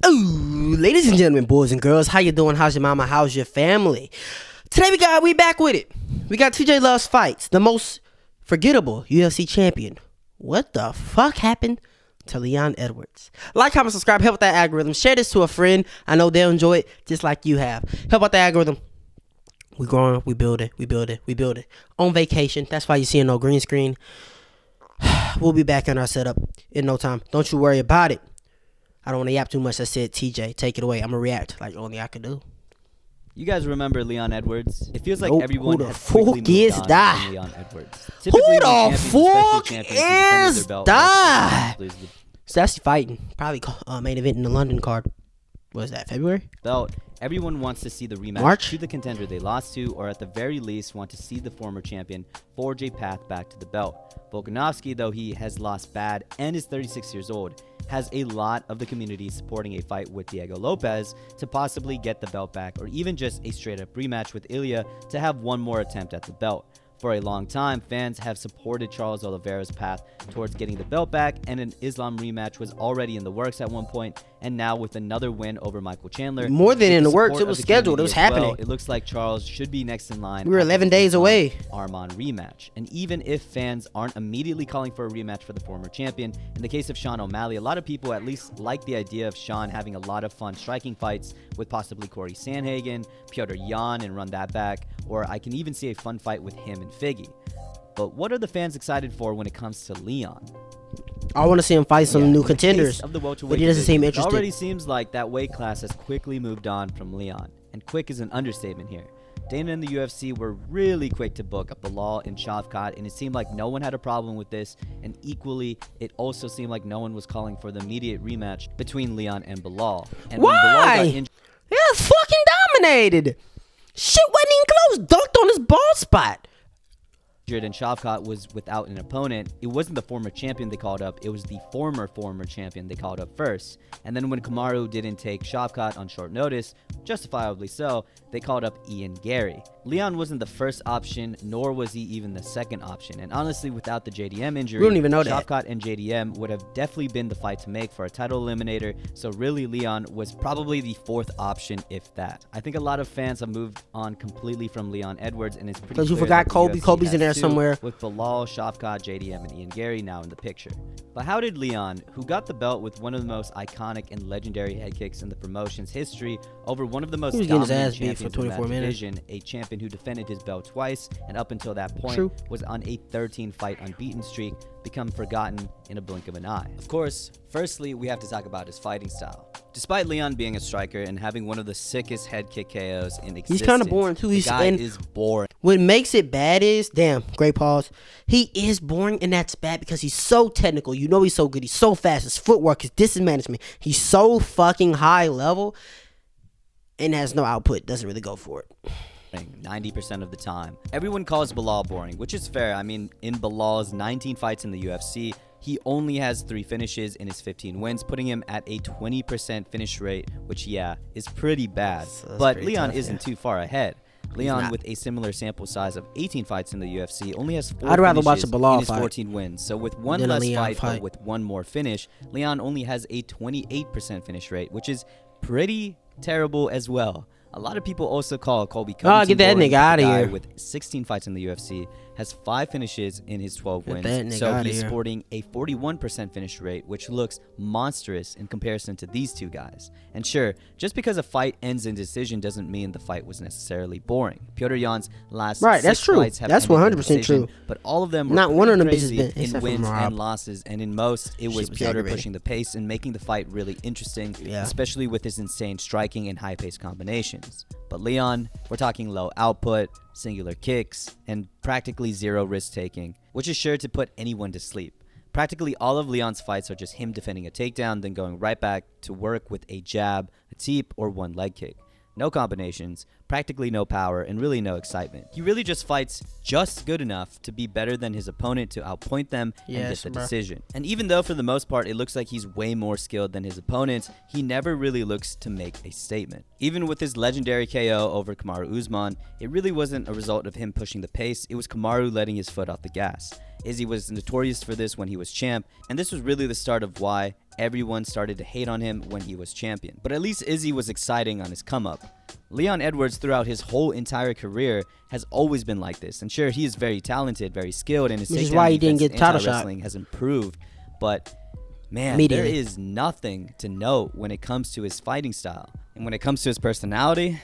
Ooh, ladies and gentlemen, boys and girls, how you doing? How's your mama? How's your family? Today we back with it. We got TJ Loves Fights, the most forgettable UFC champion. What the fuck happened to Leon Edwards? Like, comment, subscribe, help with that algorithm. Share this to a friend. I know they'll enjoy it just like you have. Help out the algorithm. We growing, we building. On vacation. That's why you see no green screen. We'll be back on our setup in no time. Don't you worry about it. I don't want to yap too much. I said, TJ, take it away. I'm going to react like only I can do. You guys remember Leon Edwards? It feels like Nope. everyone Who the has quickly fuck moved is on that? from Leon Edwards. Who Typically, when the champions, especially fuck champions who defended is their belt, that? lose the So that's fighting. Probably main event in the London card. What is that, February? belt. Everyone wants to see the rematch March? to the contender they lost to, or at the very least want to see the former champion forge a path back to the belt. Volkanovski, though he has lost bad and is 36 years old, has a lot of the community supporting a fight with Diego Lopez to possibly get the belt back, or even just a straight-up rematch with Ilya to have one more attempt at the belt. For a long time, fans have supported Charles Oliveira's path towards getting the belt back, and an Islam rematch was already in the works at one point, and now with another win over Michael Chandler. More than with in the works, support it was of the scheduled, it was community as happening. well, it looks like Charles should be next in line. We were at the 11 days Islam away. Arman rematch. And even if fans aren't immediately calling for a rematch for the former champion, in the case of Sean O'Malley, a lot of people at least like the idea of Sean having a lot of fun striking fights with possibly Corey Sandhagen, Petr Yan, and run that back, or I can even see a fun fight with him and Figgy. But what are the fans excited for when it comes to Leon? I want to see him fight some new in the contenders. case of the welterweight But he doesn't division, seem It interested. already seems like that weight class has quickly moved on from Leon. And quick is an understatement here. Dana and the UFC were really quick to book up Bilal and Shavkat, and it seemed like no one had a problem with this. And equally, it also seemed like no one was calling for the immediate rematch between Leon and Bilal. And when Bilal got Why? injured, Yeah, fucking dominated. Shit wasn't even close. Dunked on his ball spot. and Shavkat was without an opponent, it wasn't the former champion they called up, it was the former champion they called up first. And then when Kamaru didn't take Shavkat on short notice, justifiably so, they called up Ian Gary. Leon wasn't the first option, nor was he even the second option. And honestly, without the JDM injury, We don't even know that. Shavkat and JDM would have definitely been the fight to make for a title eliminator. So really, Leon was probably the fourth option, if that. I think a lot of fans have moved on completely from Leon Edwards, and it's pretty Because you clear forgot that the Kobe. UFC Kobe's in has there two, somewhere. with Bilal, Shavkat, JDM, and Ian Gary now in the picture. But how did Leon, who got the belt with one of the most iconic and legendary head kicks in the promotion's history over one of the most He was getting his dominant ass beat for champions in 24 that minutes. division, a champion who defended his belt twice and up until that point True. was on a 13-fight unbeaten streak, become forgotten in a blink of an eye? Of course, firstly, we have to talk about his fighting style. Despite Leon being a striker and having one of the sickest head kick KOs in existence, He's kind of boring too. the He's guy and is boring. what makes it bad is, damn, great pause. He is boring, and that's bad because he's so technical. You know he's so good. He's so fast. His footwork, his distance management. He's so fucking high level, and has no output. Doesn't really go for it. 90% of the time. Everyone calls Bilal boring, which is fair. I mean, in Bilal's 19 fights in the UFC, he only has 3 finishes in his 15 wins, putting him at a 20% finish rate, which, yeah, is pretty bad. So but pretty Leon tough, isn't yeah. too far ahead. Leon, not. with a similar sample size of 18 fights in the UFC, only has 4 I'd rather finishes watch a Bilal in his fight 14 wins. So with one than a less Leon fight, fight. but with one more finish, Leon only has a 28% finish rate, which is pretty terrible as well. A lot of people also call Colby Covington get that boring, nigga but the outta guy here. with 16 fights in the UFC, has 5 finishes in his 12 Get that wins. nigga So outta he's here. sporting a 41% finish rate, which looks monstrous in comparison to these two guys. And sure, just because a fight ends in decision doesn't mean the fight was necessarily boring. Petr Yan's last Right, 6 that's true. fights have That's ended in 100% decision, true. but all of them were Not one pretty of them bitches crazy been- in except for wins Marab. and losses, and in most, it was was Petr aggravating. pushing the pace and making the fight really interesting, Yeah. especially with his insane striking and high-paced combinations. But Leon, we're talking low output, singular kicks, and practically zero risk-taking, which is sure to put anyone to sleep. Practically all of Leon's fights are just him defending a takedown, then going right back to work with a jab, a teep, or one leg kick. No combinations, practically no power, and really no excitement. He really just fights just good enough to be better than his opponent to outpoint them and Yes, get the bruh. decision. And even though for the most part it looks like he's way more skilled than his opponents, he never really looks to make a statement. Even with his legendary KO over Kamaru Usman, it really wasn't a result of him pushing the pace, it was Kamaru letting his foot off the gas. Izzy was notorious for this when he was champ, and this was really the start of why everyone started to hate on him when he was champion. But at least Izzy was exciting on his come up. Leon Edwards, throughout his whole entire career, has always been like this. And sure, he is very talented, very skilled, and his which is why he didn't get title shot. Wrestling has improved. But man, there is nothing to note when it comes to his fighting style. And when it comes to his personality,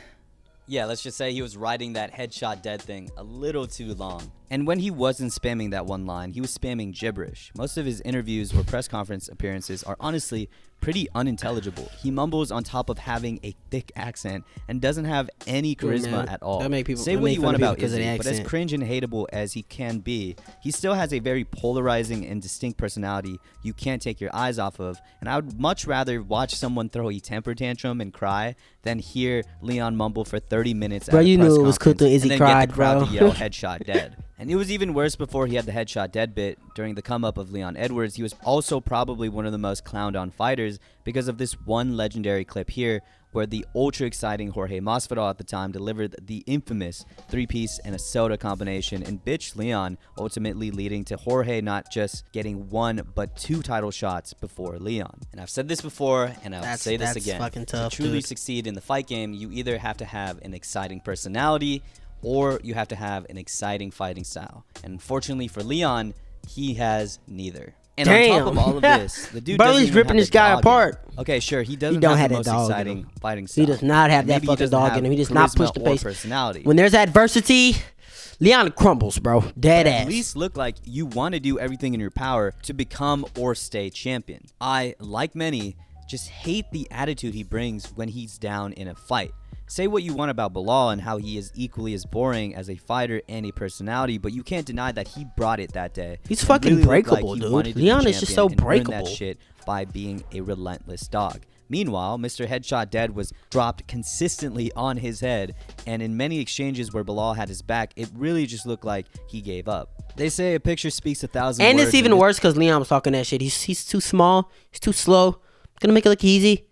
yeah, let's just say he was riding that headshot dead thing a little too long. And when he wasn't spamming that one line, he was spamming gibberish. Most of his interviews or press conference appearances are honestly pretty unintelligible. He mumbles on top of having a thick accent and doesn't have any charisma at all. Say what you want about Izzy, but as cringe and hateable as he can be, he still has a very polarizing and distinct personality you can't take your eyes off of. And I would much rather watch someone throw a temper tantrum and cry than hear Leon mumble for 30 minutes at a press conference, knew it was cool when Izzy cried, get the crowd to yell headshot dead. And it was even worse before he had the headshot dead bit. During the come up of Leon Edwards, he was also probably one of the most clowned on fighters because of this one legendary clip here where the ultra exciting Jorge Masvidal at the time delivered the infamous 3-piece and a soda combination and bitched Leon, ultimately leading to Jorge not just getting 1 but 2 title shots before Leon. And I've said this before and I'll say this again. Tough, to truly succeed in the fight game, you either have to have an exciting personality or you have to have an exciting fighting style. And unfortunately for Leon, he has neither. And on top of all of this, the dude Broly's ripping this guy apart. Okay, sure, he doesn't have the most exciting fighting style. He does not have that fucking dog in him. He does not push the pace. Personality. When there's adversity, Leon crumbles, bro. Dead ass. At least look like you want to do everything in your power to become or stay champion. I, like many, just hate the attitude he brings when he's down in a fight. Say what you want about Bilal and how he is equally as boring as a fighter and a personality, but you can't deny that he brought it that day. He's fucking really breakable, dude. Leon is just so breakable. That shit by being a relentless dog. Meanwhile, Mr. Headshot Dead was dropped consistently on his head, and in many exchanges where Bilal had his back, it really just looked like he gave up. They say a picture speaks 1,000 words. And it's even worse because Leon was talking that shit. He's too small. He's too slow. Gonna make it look easy.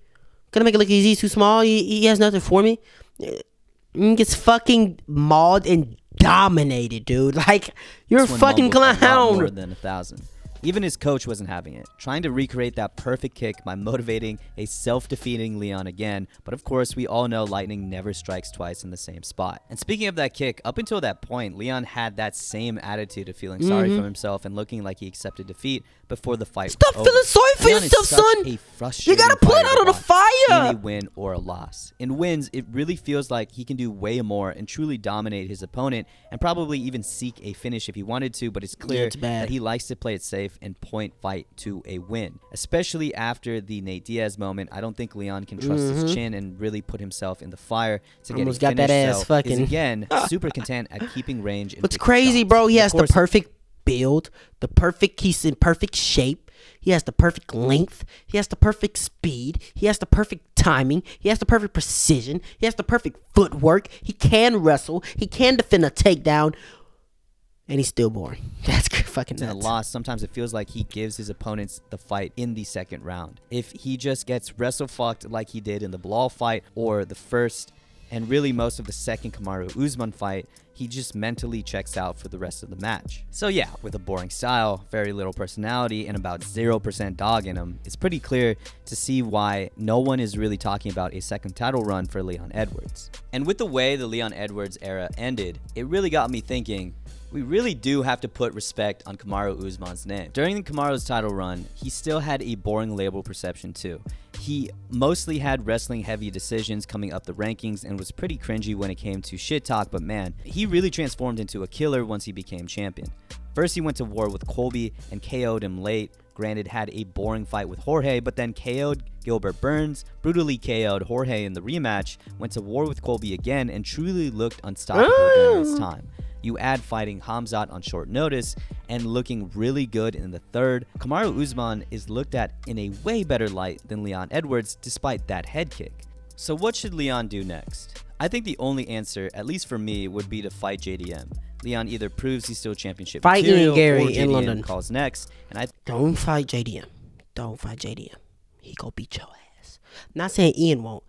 He's too small. He has nothing for me. He gets fucking mauled and dominated, dude. Like, you're a fucking clown. More than 1,000. Even his coach wasn't having it, trying to recreate that perfect kick by motivating a self-defeating Leon again. But of course, we all know lightning never strikes twice in the same spot. And speaking of that kick, up until that point, Leon had that same attitude of feeling sorry for himself and looking like he accepted defeat before the fight. Stop feeling sorry for yourself, son. You gotta pull it out of the fire. In a win or a loss. In wins, it really feels like he can do way more and truly dominate his opponent and probably even seek a finish if he wanted to, but it's clear that he likes to play it safe and point fight to a win. Especially after the Nate Diaz moment, I don't think Leon can trust his chin and really put himself in the fire to get a finish. That ass fucking. Is again super content at keeping range. What's crazy, bro? He has the perfect build, he's in perfect shape. He has the perfect length. He has the perfect speed. He has the perfect timing. He has the perfect precision. He has the perfect footwork. He can wrestle. He can defend a takedown. And he's still boring. That's fucking nuts. In a loss, sometimes it feels like he gives his opponents the fight in the second round. If he just gets wrestle-fucked like he did in the Bilal fight or the first and really most of the second Kamaru Usman fight, he just mentally checks out for the rest of the match. So yeah, with a boring style, very little personality, and about 0% dog in him, it's pretty clear to see why no one is really talking about a second title run for Leon Edwards. And with the way the Leon Edwards era ended, it really got me thinking, we really do have to put respect on Kamaru Usman's name. During Kamaru's title run, he still had a boring label perception too. He mostly had wrestling-heavy decisions coming up the rankings and was pretty cringy when it came to shit talk, but man, he really transformed into a killer once he became champion. First, he went to war with Colby and KO'd him late. Granted, had a boring fight with Jorge, but then KO'd Gilbert Burns, brutally KO'd Jorge in the rematch, went to war with Colby again, and truly looked unstoppable during his time. You add fighting Hamzat on short notice and looking really good in the third. Kamaru Usman is looked at in a way better light than Leon Edwards despite that head kick. So what should Leon do next? I think the only answer, at least for me, would be to fight JDM. Leon either proves he's still championship material, Ian Gary or JDM in London calls next. And don't fight JDM. Don't fight JDM. He gonna beat your ass. Not saying Ian won't,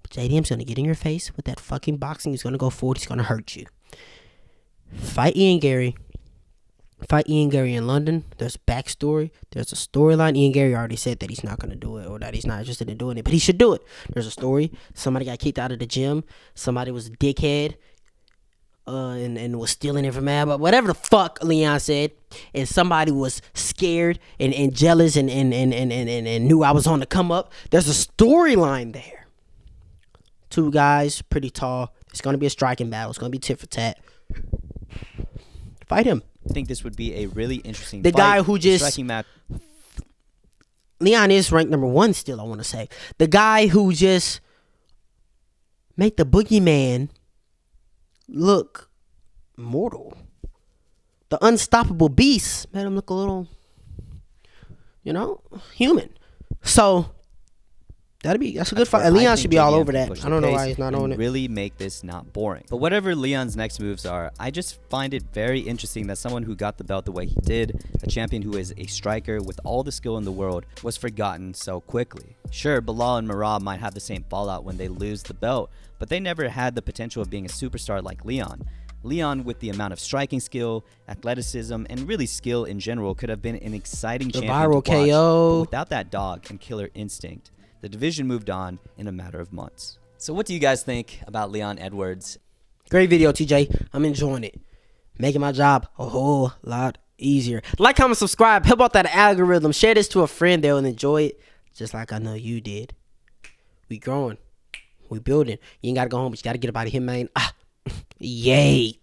but JDM's gonna get in your face with that fucking boxing. He's gonna go forward. He's gonna hurt you. Fight Ian Gary. Fight Ian Gary in London. There's backstory. There's a storyline. Ian Gary already said that he's not going to do it, or that he's not interested in doing it, but he should do it. There's a story. Somebody got kicked out of the gym. Somebody was a dickhead and was stealing it from him. But whatever the fuck Leon said. And somebody was scared and jealous and knew I was on the come up. There's a storyline there. Two guys, pretty tall. It's going to be a striking battle. It's going to be tit for tat. Fight him. I think this would be a really interesting The fight. guy who just... Striking match. Leon is ranked number 1 still, I want to say. The guy who just made the boogeyman look mortal. The unstoppable beast made him look a little, human. So that's a good fight. Leon should be all over that. I don't know why he's not on it. Really make this not boring. But whatever Leon's next moves are, I just find it very interesting that someone who got the belt the way he did, a champion who is a striker with all the skill in the world, was forgotten so quickly. Sure, Bilal and Merab might have the same fallout when they lose the belt, but they never had the potential of being a superstar like Leon. Leon, with the amount of striking skill, athleticism, and really skill in general, could have been an exciting champion to watch. KO. But without that dog and killer instinct, the division moved on in a matter of months. So what do you guys think about Leon Edwards? Great video, TJ. I'm enjoying it. Making my job a whole lot easier. Like, comment, subscribe. Help out that algorithm. Share this to a friend. They'll enjoy it just like I know you did. We growing. We building. You ain't got to go home, but you got to get up out of here, man. Yay.